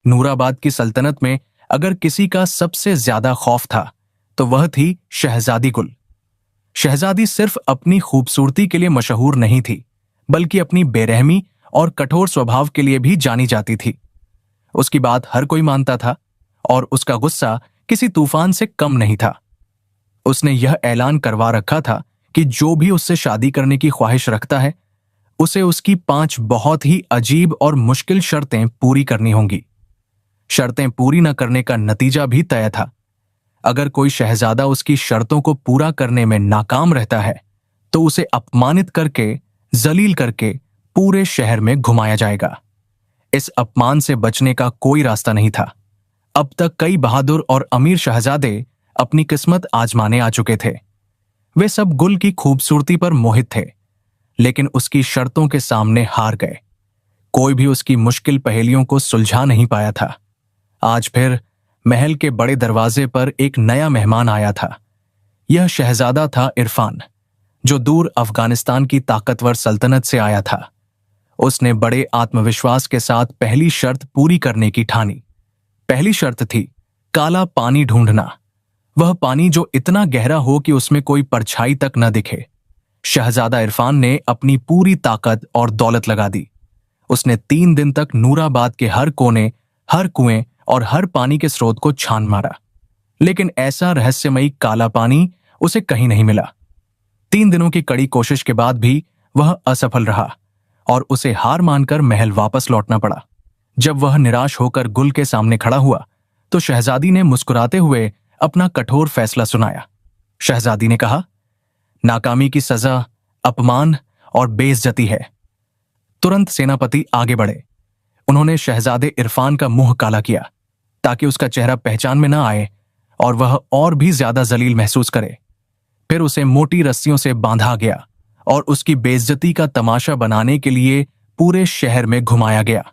नूराबाद की सल्तनत में अगर किसी का सबसे ज्यादा खौफ था तो वह थी शहजादी गुल। शहजादी सिर्फ अपनी खूबसूरती के लिए मशहूर नहीं थी, बल्कि अपनी बेरहमी और कठोर स्वभाव के लिए भी जानी जाती थी। उसकी बात हर कोई मानता था और उसका गुस्सा किसी तूफान से कम नहीं था। उसने यह ऐलान करवा रखा था कि जो भी उससे शादी करने की ख्वाहिश रखता है उसे उसकी 5 बहुत ही अजीब और मुश्किल शर्तें पूरी करनी होंगी। शर्तें पूरी न करने का नतीजा भी तय था। अगर कोई शहजादा उसकी शर्तों को पूरा करने में नाकाम रहता है तो उसे अपमानित करके, जलील करके पूरे शहर में घुमाया जाएगा। इस अपमान से बचने का कोई रास्ता नहीं था। अब तक कई बहादुर और अमीर शहजादे अपनी किस्मत आजमाने आ चुके थे। वे सब गुल की खूबसूरती पर मोहित थे, लेकिन उसकी शर्तों के सामने हार गए। कोई भी उसकी मुश्किल पहेलियों को सुलझा नहीं पाया था। आज फिर महल के बड़े दरवाजे पर एक नया मेहमान आया था। यह शहजादा था इरफान, जो दूर अफगानिस्तान की ताकतवर सल्तनत से आया था। उसने बड़े आत्मविश्वास के साथ पहली शर्त पूरी करने की ठानी। पहली शर्त थी काला पानी ढूंढना, वह पानी जो इतना गहरा हो कि उसमें कोई परछाई तक न दिखे। शहजादा इरफान ने अपनी पूरी ताकत और दौलत लगा दी। उसने 3 दिन तक नूराबाद के हर कोने, हर कुएं और हर पानी के स्रोत को छान मारा, लेकिन ऐसा रहस्यमयी काला पानी उसे कहीं नहीं मिला। 3 दिनों की कड़ी कोशिश के बाद भी वह असफल रहा और उसे हार मानकर महल वापस लौटना पड़ा। जब वह निराश होकर गुल के सामने खड़ा हुआ तो शहजादी ने मुस्कुराते हुए अपना कठोर फैसला सुनाया। शहजादी ने कहा, नाकामी की सजा अपमान और बेइज्जती है। तुरंत सेनापति आगे बढ़े। उन्होंने शहजादे इरफान का मुंह काला किया ताकि उसका चेहरा पहचान में न आए और वह और भी ज्यादा जलील महसूस करे। फिर उसे मोटी रस्सियों से बांधा गया और उसकी बेइज्जती का तमाशा बनाने के लिए पूरे शहर में घुमाया गया।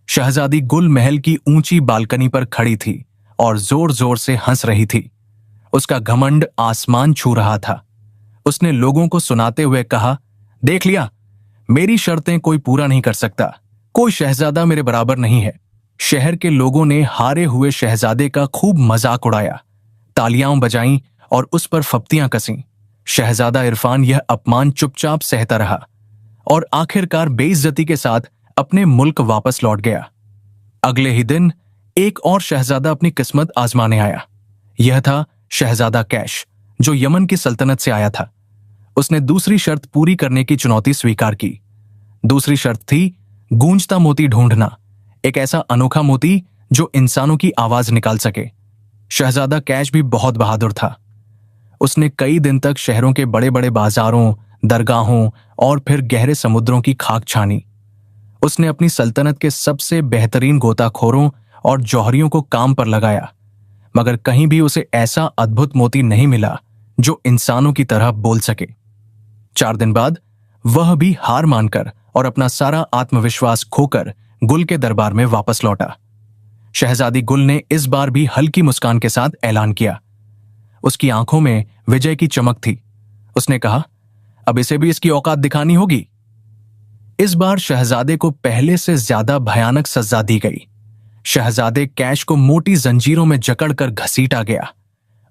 शहजादी गुल महल की ऊंची बालकनी पर खड़ी थी और जोर जोर से हंस रही थी। उसका घमंड आसमान छू रहा था। उसने लोगों को सुनाते हुए कहा, देख लिया, मेरी शर्तें कोई पूरा नहीं कर सकता। कोई शहजादा मेरे बराबर नहीं है। शहर के लोगों ने हारे हुए शहजादे का खूब मजाक उड़ाया, तालियां बजाईं और उस पर फप्तियां कसीं। शहजादा इरफान यह अपमान चुपचाप सहता रहा और आखिरकार बेइज्जती के साथ अपने मुल्क वापस लौट गया। अगले ही दिन एक और शहजादा अपनी किस्मत आजमाने आया। यह था शहजादा कैश, जो यमन की सल्तनत से आया था। उसने दूसरी शर्त पूरी करने की चुनौती स्वीकार की। दूसरी शर्त थी गूंजता मोती ढूंढना, एक ऐसा अनोखा मोती जो इंसानों की आवाज निकाल सके। शहजादा कैश भी बहुत बहादुर था। उसने कई दिन तक शहरों के बड़े बड़े बाजारों, दरगाहों और फिर गहरे समुद्रों की खाक छानी। उसने अपनी सल्तनत के सबसे बेहतरीन गोताखोरों और जौहरियों को काम पर लगाया, मगर कहीं भी उसे ऐसा अद्भुत मोती नहीं मिला जो इंसानों की तरह बोल सके। 4 दिन बाद वह भी हार मानकर और अपना सारा आत्मविश्वास खोकर गुल के दरबार में वापस लौटा। शहजादी गुल ने इस बार भी हल्की मुस्कान के साथ ऐलान किया। उसकी आंखों में विजय की चमक थी। उसने कहा, अब इसे भी इसकी औकात दिखानी होगी। इस बार शहजादे को पहले से ज्यादा भयानक सजा दी गई। शहजादे कैश को मोटी जंजीरों में जकड़कर घसीटा गया।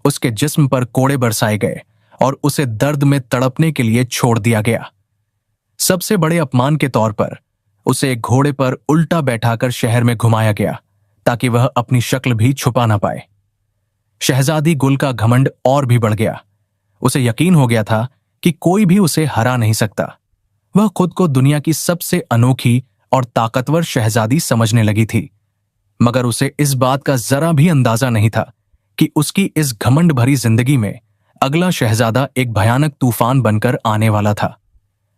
उसके जिस्म पर कोड़े बरसाए गए और उसे दर्द में तड़पने के लिए छोड़ दिया गया। सबसे बड़े अपमान के तौर पर उसे एक घोड़े पर उल्टा बैठाकर शहर में घुमाया गया ताकि वह अपनी शक्ल भी छुपा ना पाए। शहजादी गुल का घमंड और भी बढ़ गया। उसे यकीन हो गया था कि कोई भी उसे हरा नहीं सकता। वह खुद को दुनिया की सबसे अनोखी और ताकतवर शहजादी समझने लगी थी, मगर उसे इस बात का जरा भी अंदाजा नहीं था कि उसकी इस घमंड भरी जिंदगी में अगला शहजादा एक भयानक तूफान बनकर आने वाला था।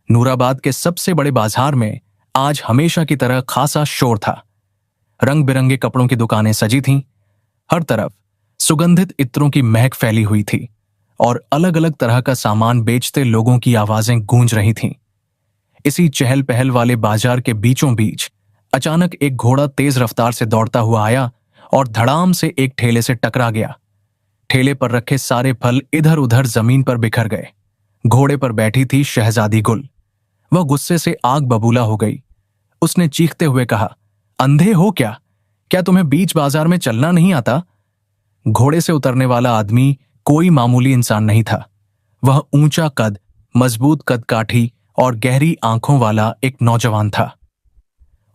नूराबाद के सबसे बड़े बाजार में आज हमेशा की तरह खासा शोर था। रंग बिरंगे कपड़ों की दुकानें सजी थीं। हर तरफ सुगंधित इत्रों की महक फैली हुई थी और अलग अलग तरह का सामान बेचते लोगों की आवाजें गूंज रही थीं। इसी चहल पहल वाले बाजार के बीचों बीच अचानक एक घोड़ा तेज रफ्तार से दौड़ता हुआ आया और धड़ाम से एक ठेले से टकरा गया। ठेले पर रखे सारे फल इधर उधर जमीन पर बिखर गए। घोड़े पर बैठी थी शहजादी गुल। वह गुस्से से आग बबूला हो गई। उसने चीखते हुए कहा, अंधे हो क्या? क्या तुम्हें बीच बाजार में चलना नहीं आता? घोड़े से उतरने वाला आदमी कोई मामूली इंसान नहीं था। वह ऊंचा कद, मजबूत कदकाठी और गहरी आंखों वाला एक नौजवान था।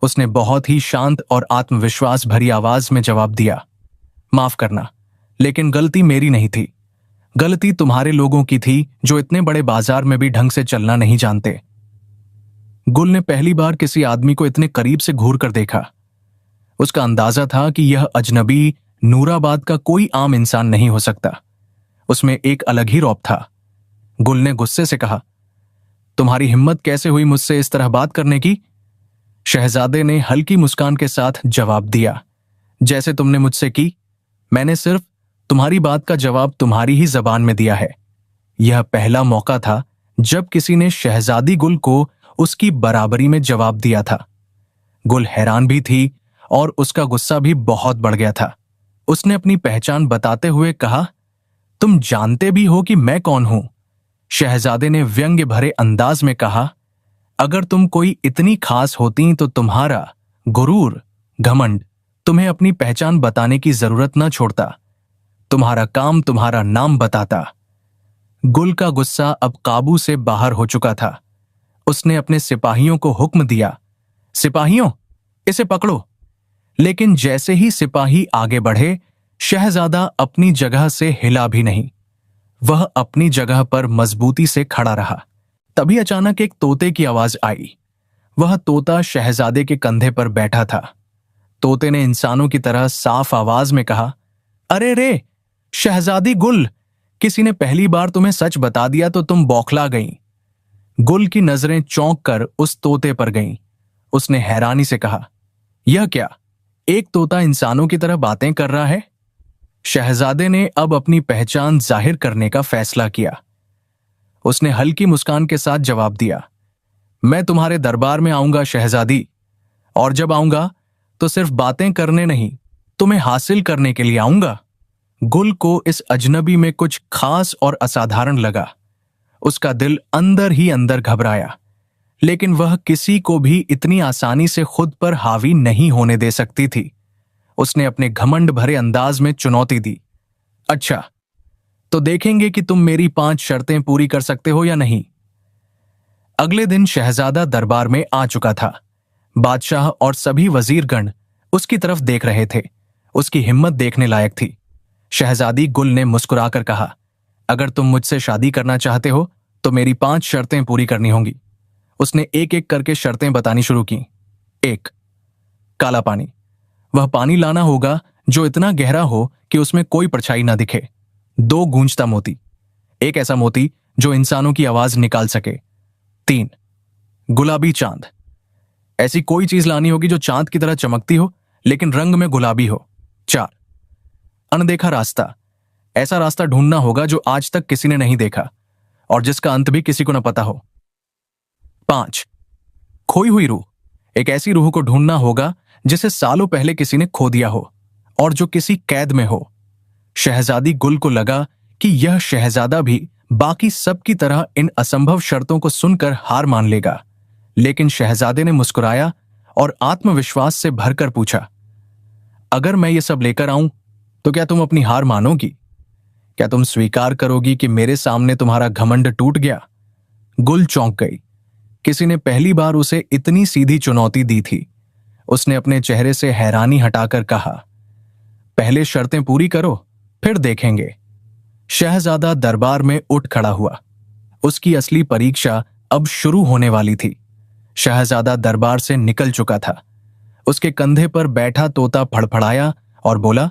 उसने बहुत ही शांत और आत्मविश्वास भरी आवाज में जवाब दिया, माफ करना, लेकिन गलती मेरी नहीं थी। गलती तुम्हारे लोगों की थी जो इतने बड़े बाजार में भी ढंग से चलना नहीं जानते। गुल ने पहली बार किसी आदमी को इतने करीब से घूर कर देखा। उसका अंदाजा था कि यह अजनबी नूराबाद का कोई आम इंसान नहीं हो सकता। उसमें एक अलग ही रौब था। गुल ने गुस्से से कहा, तुम्हारी हिम्मत कैसे हुई मुझसे इस तरह बात करने की? शहजादे ने हल्की मुस्कान के साथ जवाब दिया, जैसे तुमने मुझसे की। मैंने सिर्फ तुम्हारी बात का जवाब तुम्हारी ही जबान में दिया है। यह पहला मौका था जब किसी ने शहजादी गुल को उसकी बराबरी में जवाब दिया था। गुल हैरान भी थी और उसका गुस्सा भी बहुत बढ़ गया था। उसने अपनी पहचान बताते हुए कहा, तुम जानते भी हो कि मैं कौन हूं? शहजादे ने व्यंग्य भरे अंदाज में कहा, अगर तुम कोई इतनी खास होती तो तुम्हारा गुरूर, घमंड तुम्हें अपनी पहचान बताने की जरूरत न छोड़ता। तुम्हारा काम तुम्हारा नाम बताता। गुल का गुस्सा अब काबू से बाहर हो चुका था। उसने अपने सिपाहियों को हुक्म दिया, सिपाहियों, इसे पकड़ो। लेकिन जैसे ही सिपाही आगे बढ़े, शहजादा अपनी जगह से हिला भी नहीं। वह अपनी जगह पर मजबूती से खड़ा रहा। तभी अचानक एक तोते की आवाज आई। वह तोता शहजादे के कंधे पर बैठा था। तोते ने इंसानों की तरह साफ आवाज में कहा, अरे रे शहजादी गुल, किसी ने पहली बार तुम्हें सच बता दिया तो तुम बौखला गईं। गुल की नजरें चौंक कर उस तोते पर गईं। उसने हैरानी से कहा, यह क्या, एक तोता इंसानों की तरह बातें कर रहा है? शहजादे ने अब अपनी पहचान जाहिर करने का फैसला किया। उसने हल्की मुस्कान के साथ जवाब दिया, मैं तुम्हारे दरबार में आऊंगा शहजादी, और जब आऊंगा तो सिर्फ बातें करने नहीं, तुम्हें हासिल करने के लिए आऊंगा। गुल को इस अजनबी में कुछ खास और असाधारण लगा। उसका दिल अंदर ही अंदर घबराया, लेकिन वह किसी को भी इतनी आसानी से खुद पर हावी नहीं होने दे सकती थी। उसने अपने घमंड भरे अंदाज में चुनौती दी, अच्छा तो देखेंगे कि तुम मेरी 5 शर्तें पूरी कर सकते हो या नहीं। अगले दिन शहजादा दरबार में आ चुका था। बादशाह और सभी वजीरगण उसकी तरफ देख रहे थे। उसकी हिम्मत देखने लायक थी। शहजादी गुल ने मुस्कुराकर कहा, अगर तुम मुझसे शादी करना चाहते हो तो मेरी 5 शर्तें पूरी करनी होंगी। उसने एक एक करके शर्तें बतानी शुरू की। 1, काला पानी। वह पानी लाना होगा जो इतना गहरा हो कि उसमें कोई परछाई ना दिखे। 2, गूंजता मोती। एक ऐसा मोती जो इंसानों की आवाज निकाल सके। 3, गुलाबी चांद। ऐसी कोई चीज लानी होगी जो चांद की तरह चमकती हो लेकिन रंग में गुलाबी हो। 4, अनदेखा रास्ता। ऐसा रास्ता ढूंढना होगा जो आज तक किसी ने नहीं देखा और जिसका अंत भी किसी को न पता हो। 5, खोई हुई रूह। एक ऐसी रूह को ढूंढना होगा जिसे सालों पहले किसी ने खो दिया हो और जो किसी कैद में हो। शहजादी गुल को लगा कि यह शहजादा भी बाकी सब की तरह इन असंभव शर्तों को सुनकर हार मान लेगा, लेकिन शहजादे ने मुस्कुराया और आत्मविश्वास से भरकर पूछा, अगर मैं ये सब लेकर आऊं तो क्या तुम अपनी हार मानोगी? क्या तुम स्वीकार करोगी कि मेरे सामने तुम्हारा घमंड टूट गया? गुल चौंक गई। किसी ने पहली बार उसे इतनी सीधी चुनौती दी थी। उसने अपने चेहरे से हैरानी हटाकर कहा, पहले शर्तें पूरी करो, फिर देखेंगे। शहजादा दरबार में उठ खड़ा हुआ। उसकी असली परीक्षा अब शुरू होने वाली थी। शहजादा दरबार से निकल चुका था। उसके कंधे पर बैठा तोता फड़फड़ाया और बोला,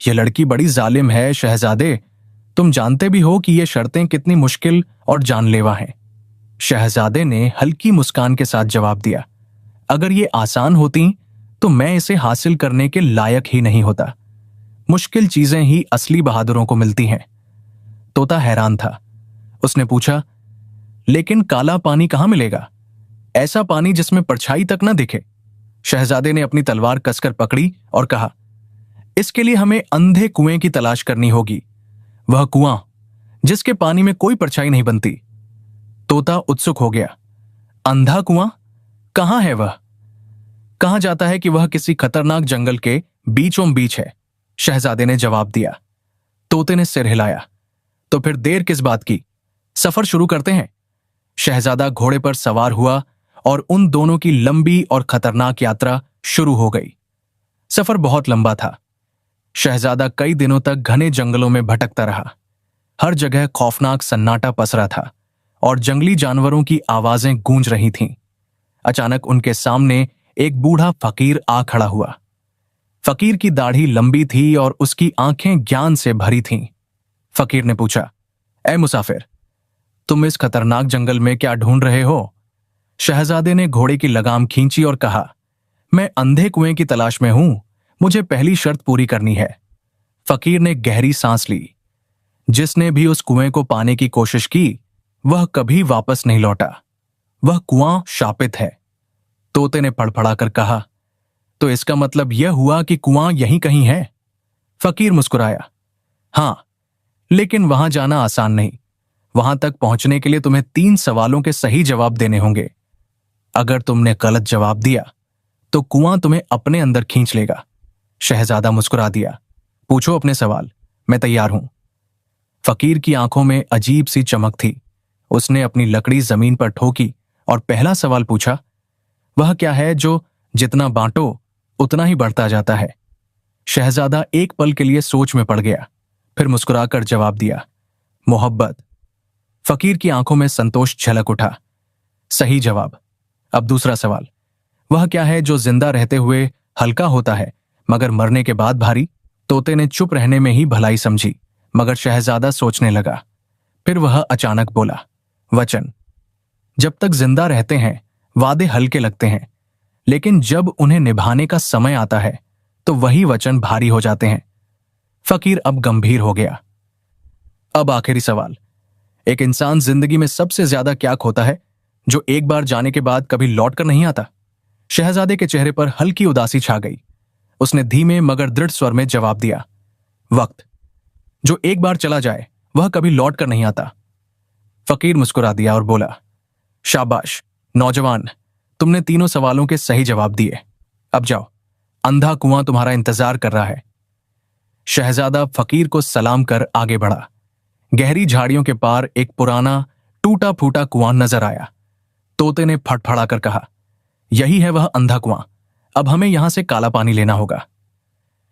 यह लड़की बड़ी जालिम है शहजादे, तुम जानते भी हो कि ये शर्तें कितनी मुश्किल और जानलेवा हैं। शहजादे ने हल्की मुस्कान के साथ जवाब दिया, अगर ये आसान होती तो मैं इसे हासिल करने के लायक ही नहीं होता। मुश्किल चीजें ही असली बहादुरों को मिलती हैं। तोता हैरान था। उसने पूछा, लेकिन काला पानी कहां मिलेगा? ऐसा पानी जिसमें परछाई तक न दिखे। शहजादे ने अपनी तलवार कसकर पकड़ी और कहा, इसके लिए हमें अंधे कुएं की तलाश करनी होगी, वह कुआं जिसके पानी में कोई परछाई नहीं बनती। तोता उत्सुक हो गया, अंधा कुआं? कहां है वह? कहा जाता है कि वह किसी खतरनाक जंगल के बीचों बीच है। शहजादे ने जवाब दिया। तोते ने सिर हिलाया। तो फिर देर किस बात की, सफर शुरू करते हैं। शहजादा घोड़े पर सवार हुआ और उन दोनों की लंबी और खतरनाक यात्रा शुरू हो गई। सफर बहुत लंबा था। शहजादा कई दिनों तक घने जंगलों में भटकता रहा। हर जगह खौफनाक सन्नाटा पसरा था और जंगली जानवरों की आवाजें गूंज रही थीं। अचानक उनके सामने एक बूढ़ा फकीर आ खड़ा हुआ। फकीर की दाढ़ी लंबी थी और उसकी आंखें ज्ञान से भरी थीं। फकीर ने पूछा, ऐ मुसाफिर, तुम इस खतरनाक जंगल में क्या ढूंढ रहे हो? शहजादे ने घोड़े की लगाम खींची और कहा, मैं अंधे कुएं की तलाश में हूं, मुझे पहली शर्त पूरी करनी है। फकीर ने गहरी सांस ली। जिसने भी उस कुएं को पाने की कोशिश की वह कभी वापस नहीं लौटा। वह कुआं शापित है। तोते ने फड़फड़ाकर कहा, तो इसका मतलब यह हुआ कि कुआं यहीं कहीं है? फकीर मुस्कुराया, हां, लेकिन वहां जाना आसान नहीं। वहां तक पहुंचने के लिए तुम्हें 3 सवालों के सही जवाब देने होंगे। अगर तुमने गलत जवाब दिया तो कुआं तुम्हें अपने अंदर खींच लेगा। शहजादा मुस्कुरा दिया। पूछो अपने सवाल, मैं तैयार हूं। फकीर की आंखों में अजीब सी चमक थी। उसने अपनी लकड़ी जमीन पर ठोकी और पहला सवाल पूछा, वह क्या है जो जितना बांटो उतना ही बढ़ता जाता है? शहजादा एक पल के लिए सोच में पड़ गया, फिर मुस्कुराकर जवाब दिया, मोहब्बत। फकीर की आंखों में संतोष झलक उठा। सही जवाब। अब दूसरा सवाल, वह क्या है जो जिंदा रहते हुए हल्का होता है मगर मरने के बाद भारी? तोते ने चुप रहने में ही भलाई समझी, मगर शहजादा सोचने लगा। फिर वह अचानक बोला, वचन। जब तक जिंदा रहते हैं वादे हल्के लगते हैं, लेकिन जब उन्हें निभाने का समय आता है तो वही वचन भारी हो जाते हैं। फकीर अब गंभीर हो गया। अब आखिरी सवाल, एक इंसान जिंदगी में सबसे ज्यादा क्या खोता है जो एक बार जाने के बाद कभी लौट कर नहीं आता? शहजादे के चेहरे पर हल्की उदासी छा गई। उसने धीमे मगर दृढ़ स्वर में जवाब दिया, वक्त। जो एक बार चला जाए वह कभी लौट कर नहीं आता। फकीर मुस्कुरा दिया और बोला, शाबाश नौजवान, तुमने तीनों सवालों के सही जवाब दिए। अब जाओ, अंधा कुआं तुम्हारा इंतजार कर रहा है। शहजादा फकीर को सलाम कर आगे बढ़ा। गहरी झाड़ियों के पार एक पुराना टूटा फूटा कुआं नजर आया। तोते ने फड़फड़ाकर कहा, यही है वह अंधा कुआं, अब हमें यहां से काला पानी लेना होगा।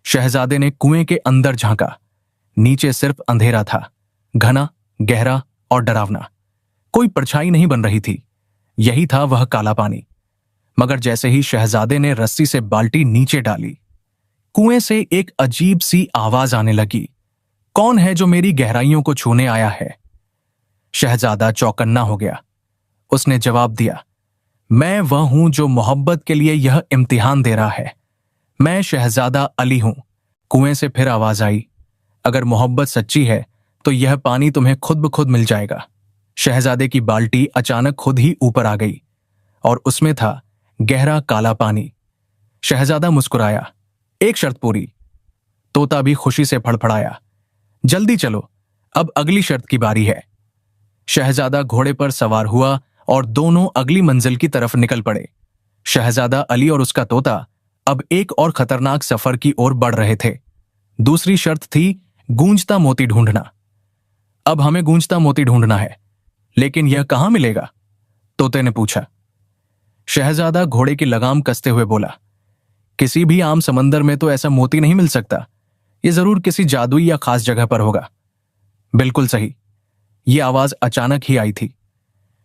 शहजादे ने कुएं के अंदर झांका। नीचे सिर्फ अंधेरा था, घना, गहरा और डरावना। कोई परछाई नहीं बन रही थी। यही था वह काला पानी। मगर जैसे ही शहजादे ने रस्सी से बाल्टी नीचे डाली, कुएं से एक अजीब सी आवाज आने लगी, कौन है जो मेरी गहराइयों को छूने आया है? शहजादा चौकन्ना हो गया। उसने जवाब दिया, मैं वह हूं जो मोहब्बत के लिए यह इम्तिहान दे रहा है। मैं शहजादा अली हूं। कुएं से फिर आवाज आई, अगर मोहब्बत सच्ची है तो यह पानी तुम्हें खुद ब खुद मिल जाएगा। शहजादे की बाल्टी अचानक खुद ही ऊपर आ गई और उसमें था गहरा काला पानी। शहजादा मुस्कुराया, एक शर्त पूरी। तोता भी खुशी से फड़फड़ाया, जल्दी चलो, अब अगली शर्त की बारी है। शहजादा घोड़े पर सवार हुआ और दोनों अगली मंजिल की तरफ निकल पड़े। शहजादा अली और उसका तोता अब एक और खतरनाक सफर की ओर बढ़ रहे थे। दूसरी शर्त थी गूंजता मोती ढूंढना। अब हमें गूंजता मोती ढूंढना है, लेकिन यह कहां मिलेगा? तोते ने पूछा। शहजादा घोड़े की लगाम कसते हुए बोला, किसी भी आम समंदर में तो ऐसा मोती नहीं मिल सकता। यह जरूर किसी जादुई या खास जगह पर होगा। बिल्कुल सही। यह आवाज अचानक ही आई थी।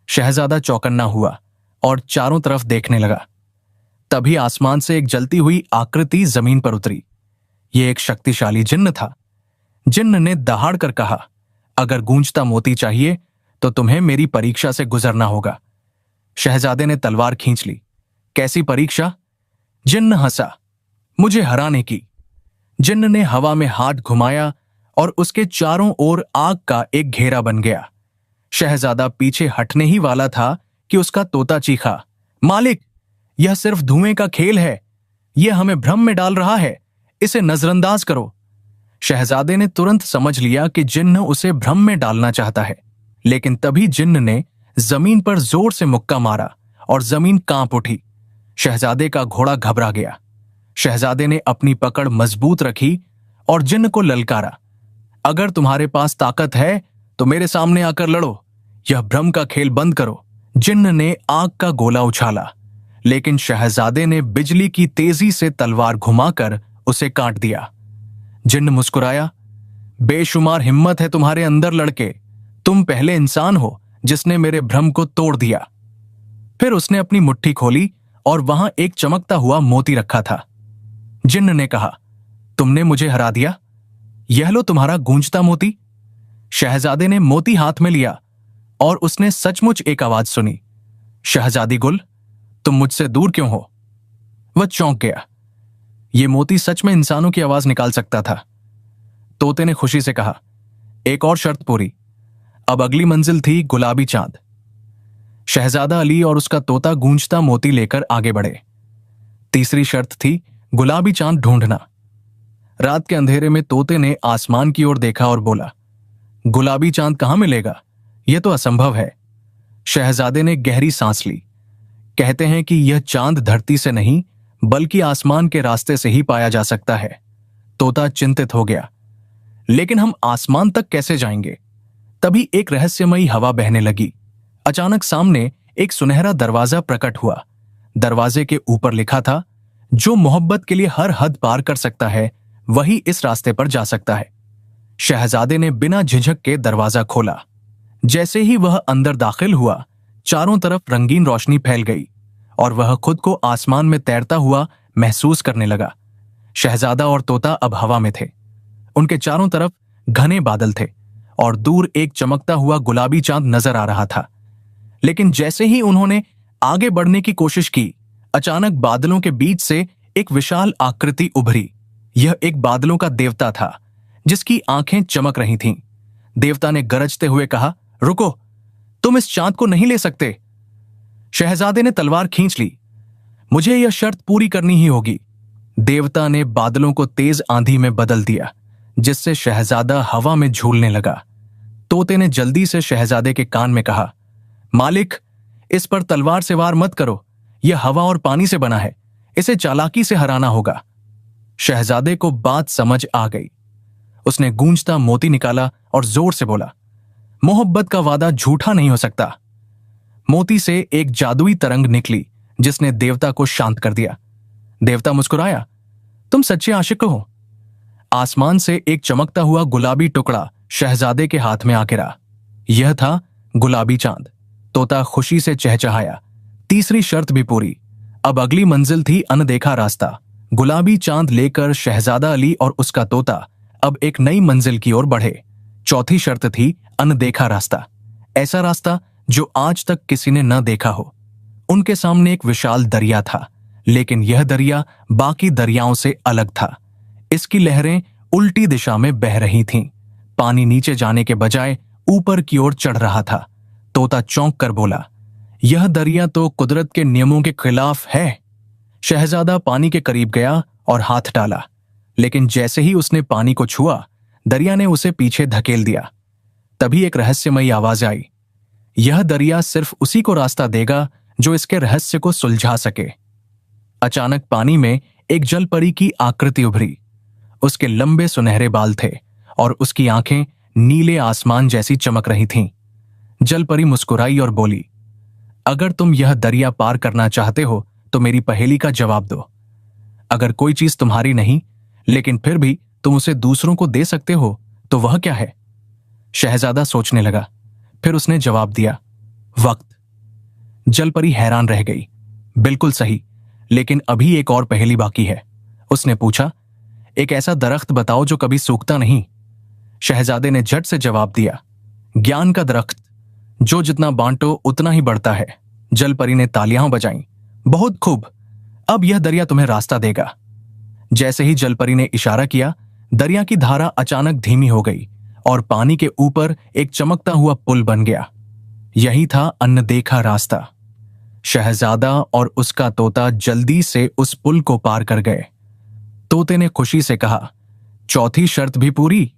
शहजादा चौकन्ना हुआ और चारों तरफ देखने लगा। तभी आसमान से एक जलती हुई आकृति जमीन पर उतरी। यह एक शक्तिशाली जिन्न था। जिन्न ने दहाड़ कर कहा, अगर गूंजता मोती चाहिए तो तुम्हें मेरी परीक्षा से गुजरना होगा। शहजादे ने तलवार खींच ली। कैसी परीक्षा? जिन्न हंसा, मुझे हराने की। जिन्न ने हवा में हाथ घुमाया और उसके चारों ओर आग का एक घेरा बन गया। शहजादा पीछे हटने ही वाला था कि उसका तोता चीखा, मालिक, यह सिर्फ धुएं का खेल है। यह हमें भ्रम में डाल रहा है। इसे नजरअंदाज करो। शहजादे ने तुरंत समझ लिया कि जिन्न उसे भ्रम में डालना चाहता है, लेकिन तभी जिन्न ने जमीन पर जोर से मुक्का मारा और जमीन कांप उठी। शहजादे का घोड़ा घबरा गया। शहजादे ने अपनी पकड़ मजबूत रखी और जिन्न को ललकारा, अगर तुम्हारे पास ताकत है तो मेरे सामने आकर लड़ो, यह भ्रम का खेल बंद करो। जिन्न ने आग का गोला उछाला, लेकिन शहजादे ने बिजली की तेजी से तलवार घुमाकर उसे काट दिया। जिन्न मुस्कुराया, बेशुमार हिम्मत है तुम्हारे अंदर लड़के, तुम पहले इंसान हो जिसने मेरे भ्रम को तोड़ दिया। फिर उसने अपनी मुट्ठी खोली और वहां एक चमकता हुआ मोती रखा था। जिन्न ने कहा, तुमने मुझे हरा दिया, यह लो तुम्हारा गूंजता मोती। शहजादे ने मोती हाथ में लिया और उसने सचमुच एक आवाज सुनी, शहजादी गुल, तुम मुझसे दूर क्यों हो? वह चौंक गया। यह मोती सच में इंसानों की आवाज निकाल सकता था। तोते ने खुशी से कहा, एक और शर्त पूरी। अब अगली मंजिल थी गुलाबी चांद। शहजादा अली और उसका तोता गूंजता मोती लेकर आगे बढ़े। तीसरी शर्त थी गुलाबी चांद ढूंढना। रात के अंधेरे में तोते ने आसमान की ओर देखा और बोला, गुलाबी चांद कहां मिलेगा, यह तो असंभव है। शहजादे ने गहरी सांस ली। कहते हैं कि यह चांद धरती से नहीं बल्कि आसमान के रास्ते से ही पाया जा सकता है। तोता चिंतित हो गया, लेकिन हम आसमान तक कैसे जाएंगे? तभी एक रहस्यमयी हवा बहने लगी। अचानक सामने एक सुनहरा दरवाजा प्रकट हुआ। दरवाजे के ऊपर लिखा था, जो मोहब्बत के लिए हर हद पार कर सकता है वही इस रास्ते पर जा सकता है। शहजादे ने बिना झिझक के दरवाजा खोला। जैसे ही वह अंदर दाखिल हुआ, चारों तरफ रंगीन रोशनी फैल गई और वह खुद को आसमान में तैरता हुआ महसूस करने लगा। शहजादा और तोता अब हवा में थे। उनके चारों तरफ घने बादल थे और दूर एक चमकता हुआ गुलाबी चांद नजर आ रहा था। लेकिन जैसे ही उन्होंने आगे बढ़ने की कोशिश की, अचानक बादलों के बीच से एक विशाल आकृति उभरी। यह एक बादलों का देवता था जिसकी आंखें चमक रही थीं। देवता ने गरजते हुए कहा, रुको, तुम इस चांद को नहीं ले सकते। शहजादे ने तलवार खींच ली, मुझे यह शर्त पूरी करनी ही होगी। देवता ने बादलों को तेज आंधी में बदल दिया, जिससे शहजादा हवा में झूलने लगा। तोते ने जल्दी से शहजादे के कान में कहा, मालिक, इस पर तलवार से वार मत करो, यह हवा और पानी से बना है, इसे चालाकी से हराना होगा। शहजादे को बात समझ आ गई। उसने गूंजता मोती निकाला और जोर से बोला, मोहब्बत का वादा झूठा नहीं हो सकता। मोती से एक जादुई तरंग निकली जिसने देवता को शांत कर दिया। देवता मुस्कुराया, तुम सच्चे आशिक हो। आसमान से एक चमकता हुआ गुलाबी टुकड़ा शहजादे के हाथ में आ गिरा। यह था गुलाबी चांद। तोता खुशी से चहचहाया। तीसरी शर्त भी पूरी। अब अगली मंजिल थी अनदेखा रास्ता। गुलाबी चांद लेकर शहजादा अली और उसका तोता अब एक नई मंजिल की ओर बढ़े। चौथी शर्त थी अनदेखा रास्ता, ऐसा रास्ता जो आज तक किसी ने न देखा हो। उनके सामने एक विशाल दरिया था, लेकिन यह दरिया बाकी दरियाओं से अलग था। इसकी लहरें उल्टी दिशा में बह रही थीं। पानी नीचे जाने के बजाय ऊपर की ओर चढ़ रहा था। तोता चौंक कर बोला, यह दरिया तो कुदरत के नियमों के खिलाफ है। शहजादा पानी के करीब गया और हाथ डाला, लेकिन जैसे ही उसने पानी को छुआ, दरिया ने उसे पीछे धकेल दिया। तभी एक रहस्यमयी आवाज आई, यह दरिया सिर्फ उसी को रास्ता देगा जो इसके रहस्य को सुलझा सके। अचानक पानी में एक जलपरी की आकृति उभरी। उसके लंबे सुनहरे बाल थे और उसकी आंखें नीले आसमान जैसी चमक रही थीं। जलपरी मुस्कुराई और बोली, अगर तुम यह दरिया पार करना चाहते हो तो मेरी पहेली का जवाब दो। अगर कोई चीज तुम्हारी नहीं लेकिन फिर भी तुम उसे दूसरों को दे सकते हो तो वह क्या है? शहजादा सोचने लगा। फिर उसने जवाब दिया, वक्त। जलपरी हैरान रह गई। बिल्कुल सही, लेकिन अभी एक और पहेली बाकी है। उसने पूछा, एक ऐसा दरख्त बताओ जो कभी सूखता नहीं। शहजादे ने झट से जवाब दिया, ज्ञान का दरख्त, जो जितना बांटो उतना ही बढ़ता है। जलपरी ने तालियां बजाईं, बहुत खूब, अब यह दरिया तुम्हें रास्ता देगा। जैसे ही जलपरी ने इशारा किया, दरिया की धारा अचानक धीमी हो गई और पानी के ऊपर एक चमकता हुआ पुल बन गया। यही था अनदेखा रास्ता। शहजादा और उसका तोता जल्दी से उस पुल को पार कर गए। तोते ने खुशी से कहा, चौथी शर्त भी पूरी।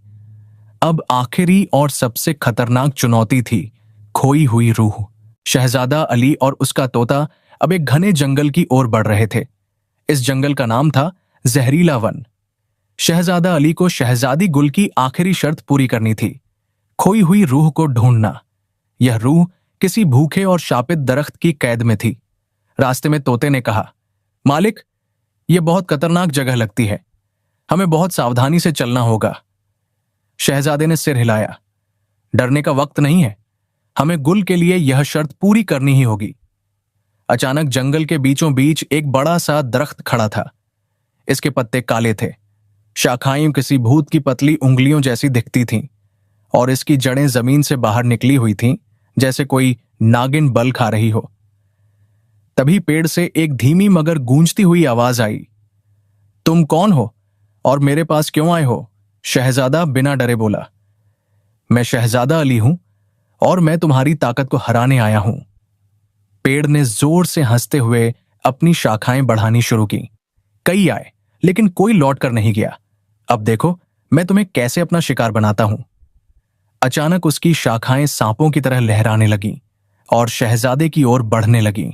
अब आखिरी और सबसे खतरनाक चुनौती थी खोई हुई रूह। शहजादा अली और उसका तोता अब एक घने जंगल की ओर बढ़ रहे थे। इस जंगल का नाम था जहरीला वन। शहजादा अली को शहजादी गुल की आखिरी शर्त पूरी करनी थी, खोई हुई रूह को ढूंढना। यह रूह किसी भूखे और शापित दरख्त की कैद में थी। रास्ते में तोते ने कहा, मालिक, यह बहुत खतरनाक जगह लगती है, हमें बहुत सावधानी से चलना होगा। शहजादे ने सिर हिलाया, डरने का वक्त नहीं है, हमें गुल के लिए यह शर्त पूरी करनी ही होगी। अचानक जंगल के बीचों बीच एक बड़ा सा दरख्त खड़ा था। इसके पत्ते काले थे, शाखाएं किसी भूत की पतली उंगलियों जैसी दिखती थीं और इसकी जड़ें जमीन से बाहर निकली हुई थीं, जैसे कोई नागिन बल खा रही हो। तभी पेड़ से एक धीमी मगर गूंजती हुई आवाज आई, तुम कौन हो और मेरे पास क्यों आए हो? शहजादा बिना डरे बोला, मैं शहजादा अली हूं और मैं तुम्हारी ताकत को हराने आया हूं। पेड़ ने जोर से हंसते हुए अपनी शाखाएं बढ़ानी शुरू की। कई आए लेकिन कोई लौट कर नहीं गया। अब देखो मैं तुम्हें कैसे अपना शिकार बनाता हूं। अचानक उसकी शाखाएं सांपों की तरह लहराने लगीं और शहजादे की ओर बढ़ने लगीं।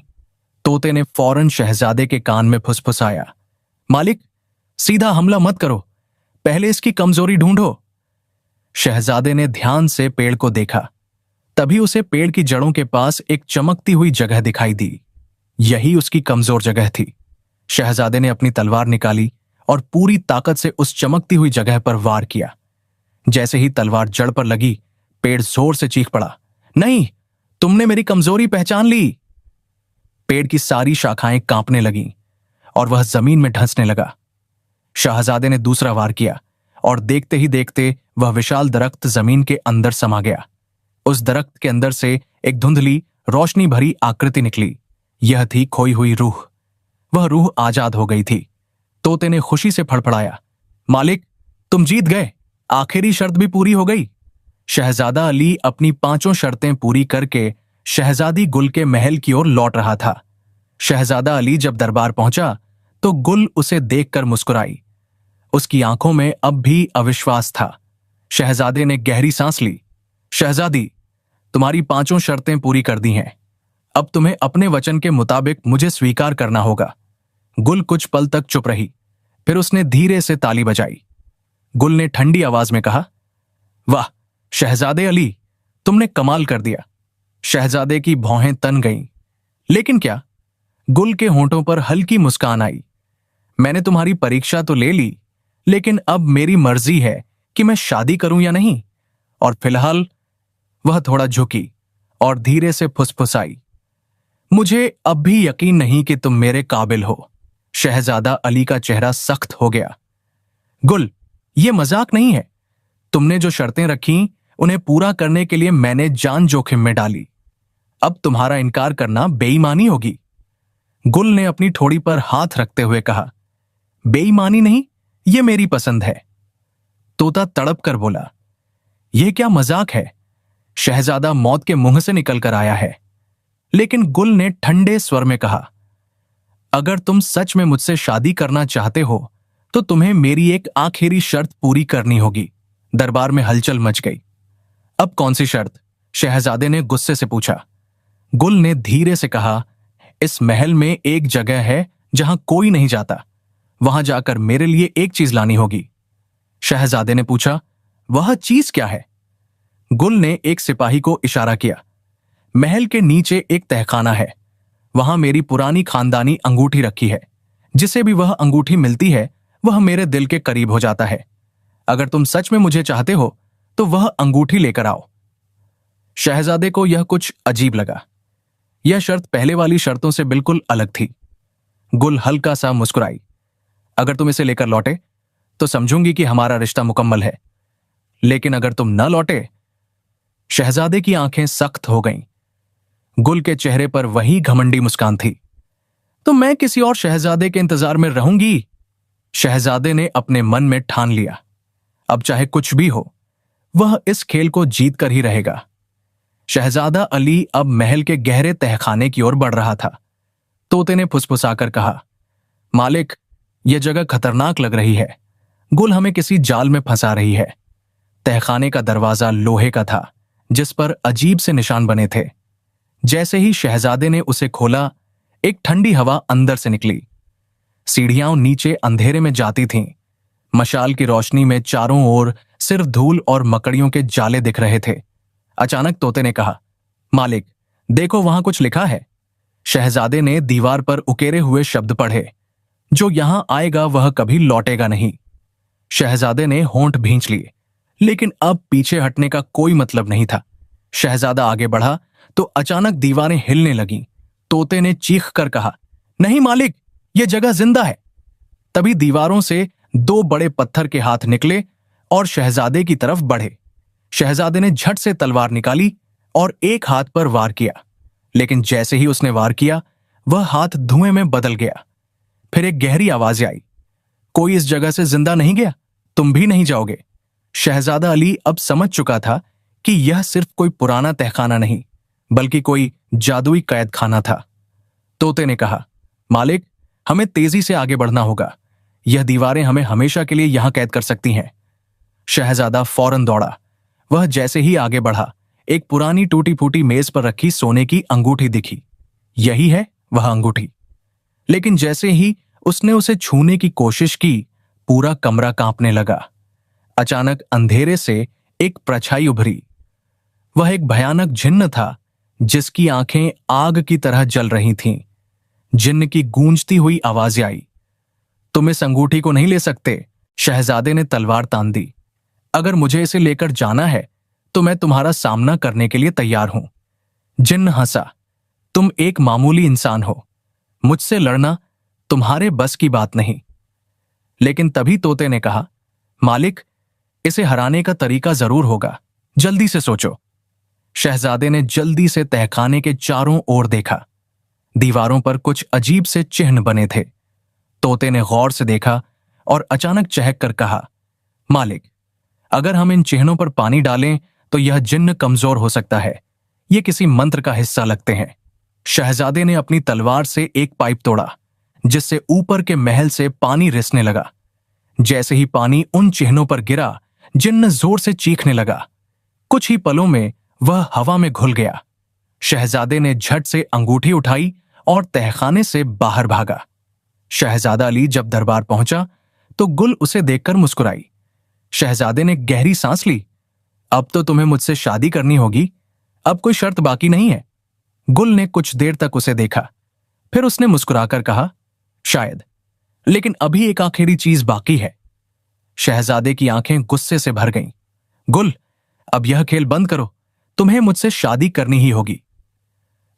तोते ने फौरन शहजादे के कान में फुसफुसाया, मालिक, सीधा हमला मत करो, पहले इसकी कमजोरी ढूंढो। शहजादे ने ध्यान से पेड़ को देखा। तभी उसे पेड़ की जड़ों के पास एक चमकती हुई जगह दिखाई दी। यही उसकी कमजोर जगह थी। शहजादे ने अपनी तलवार निकाली और पूरी ताकत से उस चमकती हुई जगह पर वार किया। जैसे ही तलवार जड़ पर लगी, पेड़ जोर से चीख पड़ा, नहीं, तुमने मेरी कमजोरी पहचान ली। पेड़ की सारी शाखाएं कांपने लगीं और वह जमीन में धंसने लगा। शहजादे ने दूसरा वार किया और देखते ही देखते वह विशाल दरख्त जमीन के अंदर समा गया। उस दरख्त के अंदर से एक धुंधली रोशनी भरी आकृति निकली। यह थी खोई हुई रूह। वह रूह आजाद हो गई थी। तोते ने खुशी से फड़फड़ाया, मालिक, तुम जीत गए, आखिरी शर्त भी पूरी हो गई। शहजादा अली अपनी 5 शर्तें पूरी करके शहजादी गुल के महल की ओर लौट रहा था। शहजादा अली जब दरबार पहुंचा तो गुल उसे देखकर मुस्कुराई। उसकी आंखों में अब भी अविश्वास था। शहजादे ने गहरी सांस ली, शहजादी, तुम्हारी 5 शर्तें पूरी कर दी हैं। अब तुम्हें अपने वचन के मुताबिक मुझे स्वीकार करना होगा। गुल कुछ पल तक चुप रही, फिर उसने धीरे से ताली बजाई। गुल ने ठंडी आवाज में कहा, वाह शहजादे अली, तुमने कमाल कर दिया। शहजादे की भौहें तन गईं। लेकिन क्या? गुल के होंठों पर हल्की मुस्कान आई। मैंने तुम्हारी परीक्षा तो ले ली, लेकिन अब मेरी मर्जी है कि मैं शादी करूं या नहीं। और फिलहाल वह थोड़ा झुकी और धीरे से फुसफुसाई, मुझे अब भी यकीन नहीं कि तुम मेरे काबिल हो। शहजादा अली का चेहरा सख्त हो गया। गुल, यह मजाक नहीं है। तुमने जो शर्तें रखी उन्हें पूरा करने के लिए मैंने जान जोखिम में डाली। अब तुम्हारा इनकार करना बेईमानी होगी। गुल ने अपनी ठोड़ी पर हाथ रखते हुए कहा, बेईमानी नहीं, यह मेरी पसंद है। तोता तड़प कर बोला, यह क्या मजाक है? शहजादा मौत के मुंह से निकल कर आया है। लेकिन गुल ने ठंडे स्वर में कहा, अगर तुम सच में मुझसे शादी करना चाहते हो तो तुम्हें मेरी एक आखिरी शर्त पूरी करनी होगी। दरबार में हलचल मच गई। अब कौन सी शर्त? शहजादे ने गुस्से से पूछा। गुल ने धीरे से कहा, इस महल में एक जगह है जहां कोई नहीं जाता, वहां जाकर मेरे लिए एक चीज लानी होगी। शहजादे ने पूछा, वह चीज क्या है? गुल ने एक सिपाही को इशारा किया, महल के नीचे एक तहखाना है, वहां मेरी पुरानी खानदानी अंगूठी रखी है। जिसे भी वह अंगूठी मिलती है वह मेरे दिल के करीब हो जाता है। अगर तुम सच में मुझे चाहते हो तो वह अंगूठी लेकर आओ। शहजादे को यह कुछ अजीब लगा। यह शर्त पहले वाली शर्तों से बिल्कुल अलग थी। गुल हल्का सा मुस्कुराई, अगर तुम इसे लेकर लौटे तो समझूंगी कि हमारा रिश्ता मुकम्मल है, लेकिन अगर तुम न लौटे। शहजादे की आंखें सख्त हो गईं। गुल के चेहरे पर वही घमंडी मुस्कान थी। तो मैं किसी और शहजादे के इंतजार में रहूंगी। शहजादे ने अपने मन में ठान लिया, अब चाहे कुछ भी हो, वह इस खेल को जीत कर ही रहेगा। शहजादा अली अब महल के गहरे तहखाने की ओर बढ़ रहा था। तोते ने फुसफुसाकर कहा, मालिक, यह जगह खतरनाक लग रही है। गुल हमें किसी जाल में फंसा रही है। तहखाने का दरवाजा लोहे का था, जिस पर अजीब से निशान बने थे। जैसे ही शहजादे ने उसे खोला, एक ठंडी हवा अंदर से निकली। सीढ़ियां नीचे अंधेरे में जाती थीं। मशाल की रोशनी में चारों ओर सिर्फ धूल और मकड़ियों के जाले दिख रहे थे। अचानक तोते ने कहा, मालिक, देखो वहां कुछ लिखा है। शहजादे ने दीवार पर उकेरे हुए शब्द पढ़े, जो यहां आएगा वह कभी लौटेगा नहीं। शहजादे ने होंठ भींच लिए, लेकिन अब पीछे हटने का कोई मतलब नहीं था। शहजादा आगे बढ़ा तो अचानक दीवारें हिलने लगीं। तोते ने चीख कर कहा, नहीं मालिक, यह जगह जिंदा है। तभी दीवारों से 2 बड़े पत्थर के हाथ निकले और शहजादे की तरफ बढ़े। शहजादे ने झट से तलवार निकाली और एक हाथ पर वार किया, लेकिन जैसे ही उसने वार किया वह हाथ धुएं में बदल गया। फिर एक गहरी आवाज आई, कोई इस जगह से जिंदा नहीं गया, तुम भी नहीं जाओगे। शहजादा अली अब समझ चुका था कि यह सिर्फ कोई पुराना तहखाना नहीं, बल्कि कोई जादुई कैद खाना था। तोते ने कहा, मालिक, हमें तेजी से आगे बढ़ना होगा। यह दीवारें हमें हमेशा के लिए यहां कैद कर सकती हैं। शहजादा फौरन दौड़ा। वह जैसे ही आगे बढ़ा, एक पुरानी टूटी फूटी मेज पर रखी सोने की अंगूठी दिखी। यही है वह अंगूठी। लेकिन जैसे ही उसने उसे छूने की कोशिश की, पूरा कमरा कांपने लगा। अचानक अंधेरे से एक परछाई उभरी। वह एक भयानक जिन्न था, जिसकी आंखें आग की तरह जल रही थीं। जिन्न की गूंजती हुई आवाज आई, तुम इस अंगूठी को नहीं ले सकते। शहजादे ने तलवार तान दी। अगर मुझे इसे लेकर जाना है तो मैं तुम्हारा सामना करने के लिए तैयार हूं। जिन्न हंसा, तुम एक मामूली इंसान हो, मुझसे लड़ना तुम्हारे बस की बात नहीं। लेकिन तभी तोते ने कहा, मालिक, इसे हराने का तरीका जरूर होगा, जल्दी से सोचो। शहजादे ने जल्दी से तहखाने के चारों ओर देखा। दीवारों पर कुछ अजीब से चिन्ह बने थे। तोते ने गौर से देखा और अचानक चहक कर कहा, मालिक, अगर हम इन चिन्हों पर पानी डालें तो यह जिन्न कमजोर हो सकता है। ये किसी मंत्र का हिस्सा लगते हैं। शहजादे ने अपनी तलवार से एक पाइप तोड़ा, जिससे ऊपर के महल से पानी रिसने लगा। जैसे ही पानी उन चिन्हों पर गिरा, जिन्न जोर से चीखने लगा। कुछ ही पलों में वह हवा में घुल गया। शहजादे ने झट से अंगूठी उठाई और तहखाने से बाहर भागा। शहजादा अली जब दरबार पहुंचा तो गुल उसे देखकर मुस्कुराई। शहजादे ने गहरी सांस ली। अब तो तुम्हें मुझसे शादी करनी होगी, अब कोई शर्त बाकी नहीं है। गुल ने कुछ देर तक उसे देखा, फिर उसने मुस्कुराकर कहा, शायद, लेकिन अभी एक आखिरी चीज बाकी है। शहजादे की आंखें गुस्से से भर गईं। गुल, अब यह खेल बंद करो, तुम्हें मुझसे शादी करनी ही होगी।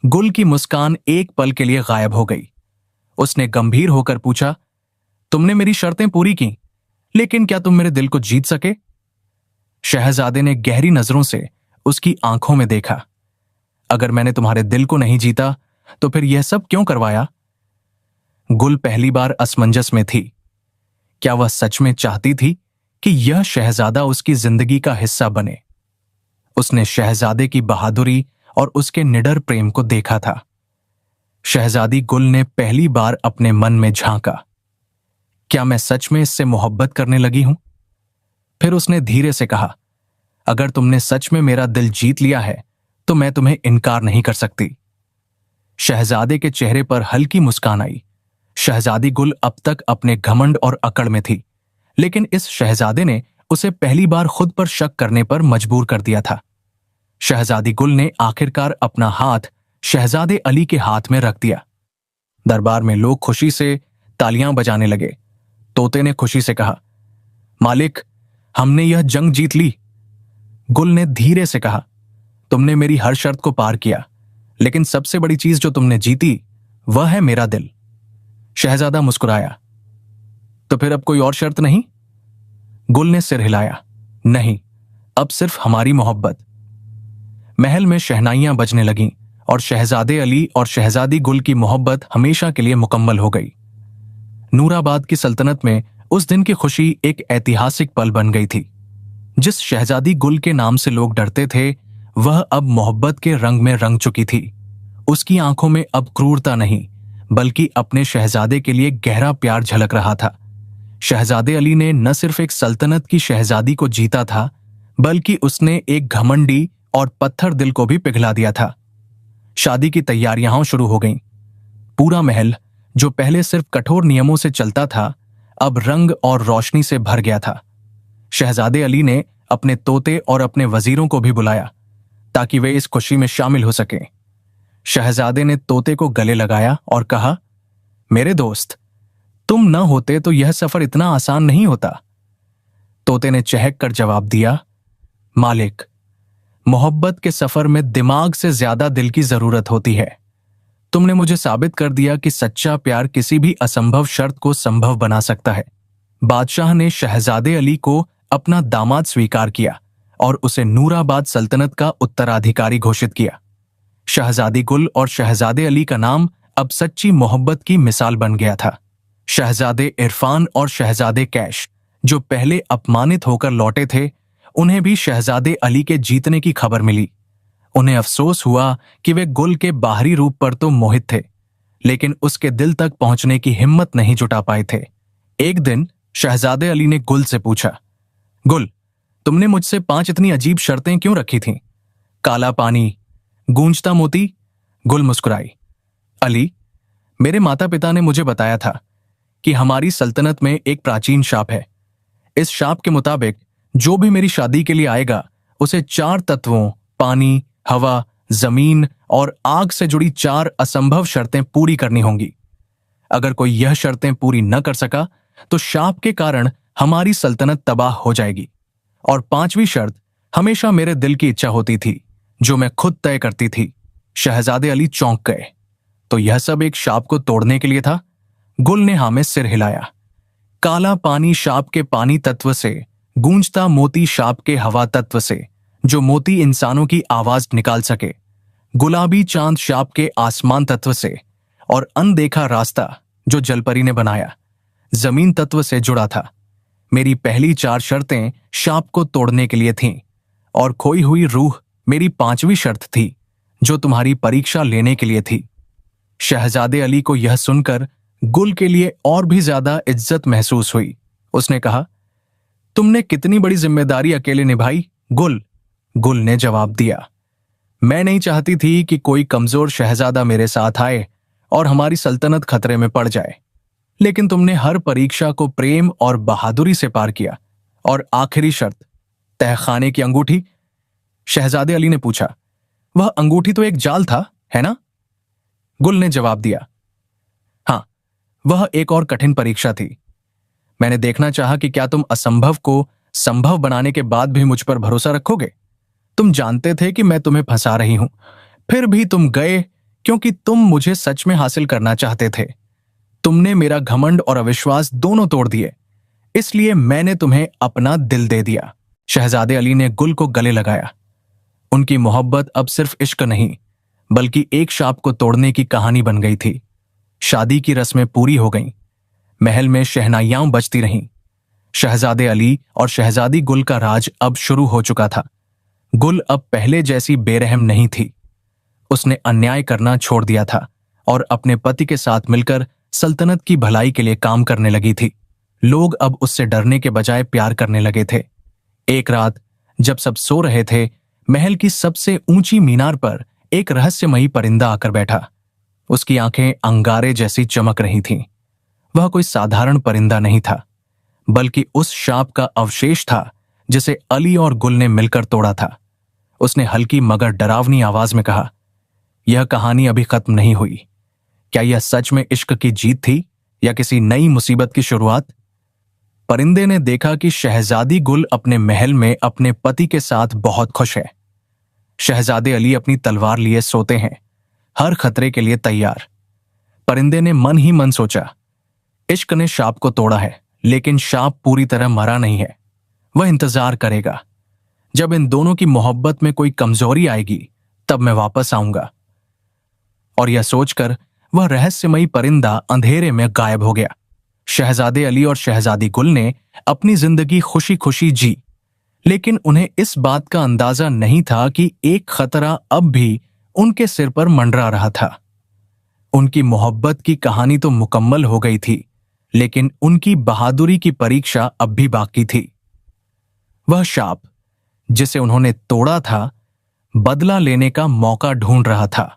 गुल की मुस्कान एक पल के लिए गायब हो गई। उसने गंभीर होकर पूछा, तुमने मेरी शर्तें पूरी की, लेकिन क्या तुम मेरे दिल को जीत सके? शहजादे ने गहरी नजरों से उसकी आंखों में देखा। अगर मैंने तुम्हारे दिल को नहीं जीता तो फिर यह सब क्यों करवाया? गुल पहली बार असमंजस में थी। क्या वह सच में चाहती थी कि यह शहजादा उसकी जिंदगी का हिस्सा बने? उसने शहजादे की बहादुरी और उसके निडर प्रेम को देखा था। शहजादी गुल ने पहली बार अपने मन में झांका, क्या मैं सच में इससे मोहब्बत करने लगी हूं? फिर उसने धीरे से कहा, अगर तुमने सच में मेरा दिल जीत लिया है तो मैं तुम्हें इनकार नहीं कर सकती। शहजादे के चेहरे पर हल्की मुस्कान आई। शहजादी गुल अब तक अपने घमंड और अकड़ में थी, लेकिन इस शहजादे ने उसे पहली बार खुद पर शक करने पर मजबूर कर दिया था। शहजादी गुल ने आखिरकार अपना हाथ शहजादे अली के हाथ में रख दिया। दरबार में लोग खुशी से तालियां बजाने लगे। तोते ने खुशी से कहा, मालिक, हमने यह जंग जीत ली। गुल ने धीरे से कहा, तुमने मेरी हर शर्त को पार किया, लेकिन सबसे बड़ी चीज जो तुमने जीती वह है मेरा दिल। शहजादा मुस्कुराया, तो फिर अब कोई और शर्त नहीं? गुल ने सिर हिलाया, नहीं, अब सिर्फ हमारी मोहब्बत। महल में शहनाइयां बजने लगीं और शहजादे अली और शहजादी गुल की मोहब्बत हमेशा के लिए मुकम्मल हो गई। नूराबाद की सल्तनत में उस दिन की खुशी एक ऐतिहासिक पल बन गई थी। जिस शहजादी गुल के नाम से लोग डरते थे, वह अब मोहब्बत के रंग में रंग चुकी थी। उसकी आंखों में अब क्रूरता नहीं, बल्कि अपने शहजादे के लिए गहरा प्यार झलक रहा था। शहजादे अली ने न सिर्फ एक सल्तनत की शहजादी को जीता था, बल्कि उसने एक घमंडी और पत्थर दिल को भी पिघला दिया था। शादी की तैयारियां शुरू हो गईं। पूरा महल, जो पहले सिर्फ कठोर नियमों से चलता था, अब रंग और रोशनी से भर गया था। शहजादे अली ने अपने तोते और अपने वजीरों को भी बुलाया ताकि वे इस खुशी में शामिल हो सकें। शहजादे ने तोते को गले लगाया और कहा, मेरे दोस्त, तुम न होते तो यह सफर इतना आसान नहीं होता। तोते ने चहक कर जवाब दिया, मालिक, मोहब्बत के सफर में दिमाग से ज्यादा दिल की जरूरत होती है। तुमने मुझे साबित कर दिया कि सच्चा प्यार किसी भी असंभव शर्त को संभव बना सकता है। बादशाह ने शहजादे अली को अपना दामाद स्वीकार किया और उसे नूराबाद सल्तनत का उत्तराधिकारी घोषित किया। शहजादी गुल और शहजादे अली का नाम अब सच्ची मोहब्बत की मिसाल बन गया था। शहजादे इरफान और शहजादे कैश, जो पहले अपमानित होकर लौटे थे, उन्हें भी शहजादे अली के जीतने की खबर मिली। उन्हें अफसोस हुआ कि वे गुल के बाहरी रूप पर तो मोहित थे, लेकिन उसके दिल तक पहुंचने की हिम्मत नहीं जुटा पाए थे। एक दिन शहजादे अली ने गुल से पूछा, गुल, तुमने मुझसे 5 इतनी अजीब शर्तें क्यों रखी थीं? काला पानी, गूंजता मोती? गुल मुस्कुराई, अली, मेरे माता पिता ने मुझे बताया था कि हमारी सल्तनत में एक प्राचीन शाप है। इस शाप के मुताबिक जो भी मेरी शादी के लिए आएगा, उसे 4 तत्वों पानी, हवा, जमीन और आग से जुड़ी 4 असंभव शर्तें पूरी करनी होंगी। अगर कोई यह शर्तें पूरी न कर सका तो शाप के कारण हमारी सल्तनत तबाह हो जाएगी। और 5वीं शर्त हमेशा मेरे दिल की इच्छा होती थी, जो मैं खुद तय करती थी। शहजादे अली चौंक गए। तो यह सब एक शाप को तोड़ने के लिए था? गुल ने हाँ में सिर हिलाया। काला पानी शाप के पानी तत्व से, गूंजता मोती शाप के हवा तत्व से, जो मोती इंसानों की आवाज निकाल सके, गुलाबी चांद शाप के आसमान तत्व से, और अनदेखा रास्ता जो जलपरी ने बनाया, जमीन तत्व से जुड़ा था। मेरी पहली 4 शर्तें शाप को तोड़ने के लिए थीं, और खोई हुई रूह मेरी 5वीं शर्त थी, जो तुम्हारी परीक्षा लेने के लिए थी। शहजादे अली को यह सुनकर गुल के लिए और भी ज्यादा इज्जत महसूस हुई। उसने कहा, तुमने कितनी बड़ी जिम्मेदारी अकेले निभाई गुल। गुल ने जवाब दिया, मैं नहीं चाहती थी कि कोई कमजोर शहजादा मेरे साथ आए और हमारी सल्तनत खतरे में पड़ जाए, लेकिन तुमने हर परीक्षा को प्रेम और बहादुरी से पार किया। और आखिरी शर्त, तहखाने की अंगूठी? शहजादे अली ने पूछा, वह अंगूठी तो एक जाल था, है ना? गुल ने जवाब दिया, हाँ, वह एक और कठिन परीक्षा थी। मैंने देखना चाहा कि क्या तुम असंभव को संभव बनाने के बाद भी मुझ पर भरोसा रखोगे। तुम जानते थे कि मैं तुम्हें फंसा रही हूं, फिर भी तुम गए क्योंकि तुम मुझे सच में हासिल करना चाहते थे। तुमने मेरा घमंड और अविश्वास दोनों तोड़ दिए, इसलिए मैंने तुम्हें अपना दिल दे दिया। शहजादे अली ने गुल को गले लगाया। उनकी मोहब्बत अब सिर्फ इश्क नहीं, बल्कि एक शाप को तोड़ने की कहानी बन गई थी। शादी की रस्में पूरी हो गईं, महल में शहनाइयां बजती रहीं। शहजादे अली और शहजादी गुल का राज अब शुरू हो चुका था। गुल अब पहले जैसी बेरहम नहीं थी। उसने अन्याय करना छोड़ दिया था और अपने पति के साथ मिलकर सल्तनत की भलाई के लिए काम करने लगी थी। लोग अब उससे डरने के बजाय प्यार करने लगे थे। एक रात जब सब सो रहे थे, महल की सबसे ऊंची मीनार पर एक रहस्यमयी परिंदा आकर बैठा। उसकी आंखें अंगारे जैसी चमक रही थीं। वह कोई साधारण परिंदा नहीं था, बल्कि उस शाप का अवशेष था जिसे अली और गुल ने मिलकर तोड़ा था। उसने हल्की मगर डरावनी आवाज में कहा, यह कहानी अभी खत्म नहीं हुई। क्या यह सच में इश्क की जीत थी या किसी नई मुसीबत की शुरुआत? परिंदे ने देखा कि शहजादी गुल अपने महल में अपने पति के साथ बहुत खुश है। शहजादे अली अपनी तलवार लिए सोते हैं, हर खतरे के लिए तैयार। परिंदे ने मन ही मन सोचा, इश्क ने शाप को तोड़ा है, लेकिन शाप पूरी तरह मरा नहीं है। वह इंतजार करेगा। जब इन दोनों की मोहब्बत में कोई कमजोरी आएगी, तब मैं वापस आऊंगा। और यह सोचकर वह रहस्यमयी परिंदा अंधेरे में गायब हो गया। शहजादे अली और शहजादी गुल ने अपनी जिंदगी खुशी खुशी जी, लेकिन उन्हें इस बात का अंदाजा नहीं था कि एक खतरा अब भी उनके सिर पर मंडरा रहा था। उनकी मोहब्बत की कहानी तो मुकम्मल हो गई थी, लेकिन उनकी बहादुरी की परीक्षा अब भी बाकी थी। वह शाप जिसे उन्होंने तोड़ा था, बदला लेने का मौका ढूंढ रहा था।